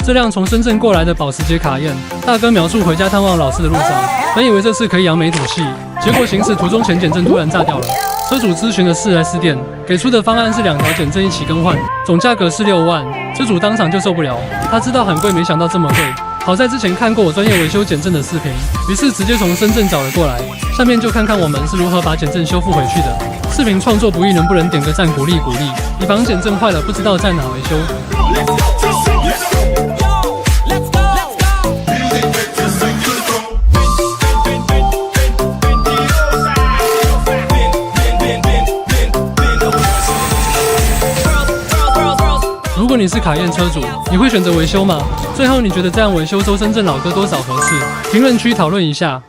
这辆从深圳过来的保时捷卡宴，大哥描述回家探望老师的路上，本以为这次可以扬眉吐气，结果行驶途中前减震突然炸掉了。车主咨询了4S店，给出的方案是2条减震一起更换，总价格是6万，车主当场就受不了。他知道很贵，没想到这么贵。好在之前看过我专业维修减震的视频，于是直接从深圳找了过来。下面就看看我们是如何把减震修复回去的。视频创作不易，能不能点个赞鼓励鼓励，以防减震坏了不知道在哪维修。如果你是卡宴车主，你会选择维修吗？最后你觉得这样维修周深圳老哥多少合适？评论区讨论一下。